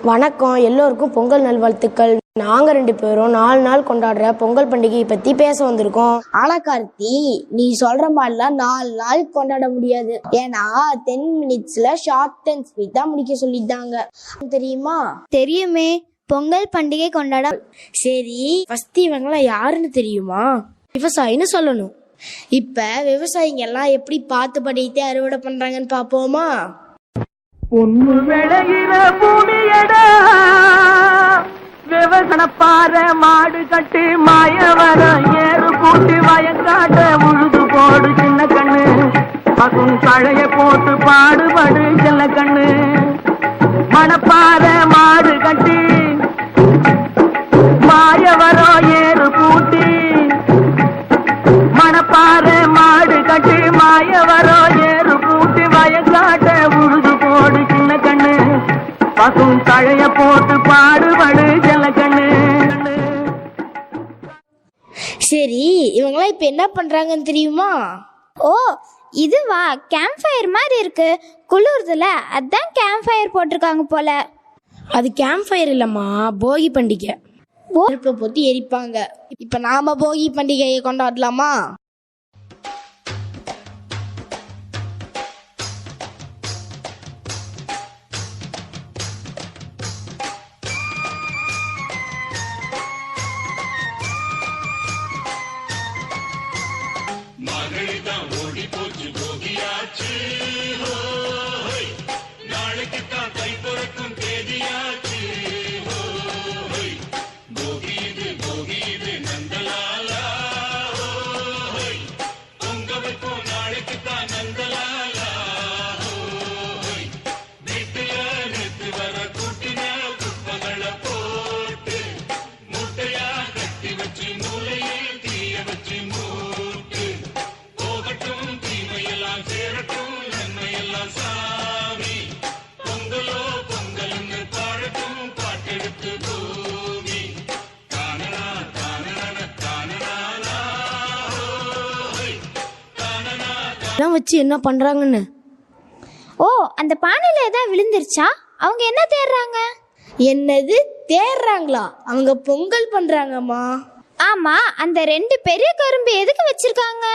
வணக்கம், எல்லோருக்கும் பொங்கல் நல்வாழ்த்துக்கள். நாங்க 2 பேரும் 4 நாள் கொண்டாடுற பொங்கல் பண்டிகையை பத்தி பேச வந்திருக்கோம். ஆனா கார்த்தி, நீ சொல்ற மாதிரிலாம் 4 நாள் கொண்டாட முடியாது. ஏன்னா 10 மினிட்ஸ்ல ஷார்ட் அண்ட் ஸ்வீட் தான் முடிக்க சொல்லிட்டாங்க. தெரியுமா? தெரியுமே, பொங்கல் பண்டிகை கொண்டாட. சரி, ஃபர்ஸ்ட் இவங்களாம் யாருன்னு தெரியுமா? விவசாயின்னு சொல்லணும். இப்ப விவசாயிங்க எல்லாம் எப்படி பார்த்து படித்து அறுவடை பண்றாங்கன்னு பாப்போமா? பொண்ணு விளையிற பூமியடா, விவசன பாற மாடு கட்டி மாயவரம் ஏறு கூட்டி வயக்காட்ட உழுது போடு சின்ன கண்ணு, பசும் கழைய போட்டு பாடுபடு சின்ன கண்ணு. மணப்பாற மாடு கட்டி மாயவரம் ஏறு கூட்டி, மணப்பாற மாடு கட்டி மாயவரம் ஏறு கூட்டி வயக்காட்ட உழுது போடு சின்ன கண்ணு, பசும் தழைய போட்டு பாடுபடு செல்ல கண்ணு. சரி, இவங்களாம் இப்ப என்ன பண்றாங்கன்னு தெரியுமா? ஓ, இதுவா? கேம்ப் ஃபயர் மாதிரி இருக்கு. குளிர்துல, அதான் கேம்ப் ஃபயர் போட்டிருக்காங்க போல. அது கேம்ப் ஃபயர் இல்லம்மா, போகி பண்டிகை. நெருப்பை போட்டு எரிப்பாங்க. இப்ப நாம போகி பண்டிகையை கொண்டாடலாமா? மகளிதான் ஓடி போச்சு போகியாச்சு, நாளைக்கு தான் கை பிறக்கும் தேதியாச்சு. போகி இது நந்தலாலா, பொங்க வைப்போம் நாளைக்கு தான் நந்தலாலா. வீட்டுல நேற்று வர கூட்டின குப்பங்களை போட்டு மூட்டையா கட்டி வச்சு மூலையில் தீய வச்சு மூட்டு, போகட்டும் தீமையெல்லாம் சேரட்டும் நன்மையெல்லாம் சாமி. பொங்கலோ பொங்கல்னு பாடட்டும் பாட்டெடுத்து பூமி. தானனா தானன தானனா, தானனா. எல்லாம் வச்சு என்ன பண்றாங்கன்னு? ஓ, அந்த பானையில ஏதாவது விழுந்துருச்சா? அவங்க என்ன தேடுறாங்க? என்னது தேடுறாங்களா? அவங்க பொங்கல் பண்றாங்கம்மா. ஆமா, அந்த 2 பெரிய கரும்பு எதுக்கு வச்சிருக்காங்க?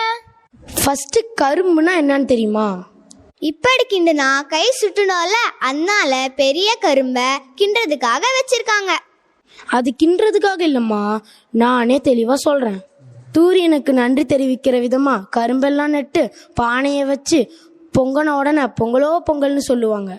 ஃபர்ஸ்ட் கரும்புனா என்னன்னு தெரியுமா? இப்படி கிண்டுனா கை சுட்டுனால, அதனால பெரிய கரும்ப கிண்டுறதுக்காக வச்சிருக்காங்க. அது கிண்டுறதுக்காக இல்லம்மா, நானே தெளிவா சொல்றேன். சூரியனுக்கு நன்றி தெரிவிக்கிற விதமா கரும்பெல்லாம் நட்டு பானையை வச்சு பொங்கன உடனே பொங்கலோ பொங்கல்னு சொல்லுவாங்க.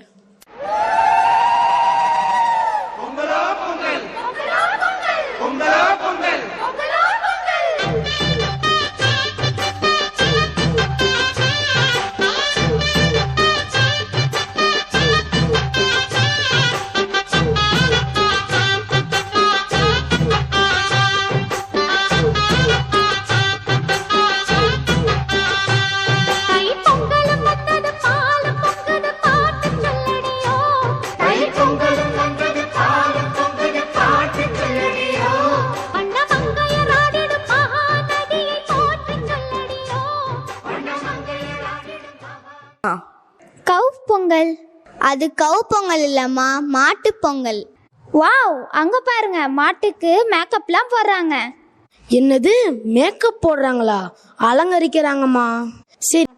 கவு பொங்கல். அது கவு பொங்கல் இல்லம்மா, மாட்டு பொங்கல். வாவ், அங்க பாருங்க, மாட்டுக்கு மேக்கப்லாம் போடுறாங்க. என்னது, மேக்கப் போடுறாங்களா? அலங்கரிக்கிறாங்கம்மா. சரி,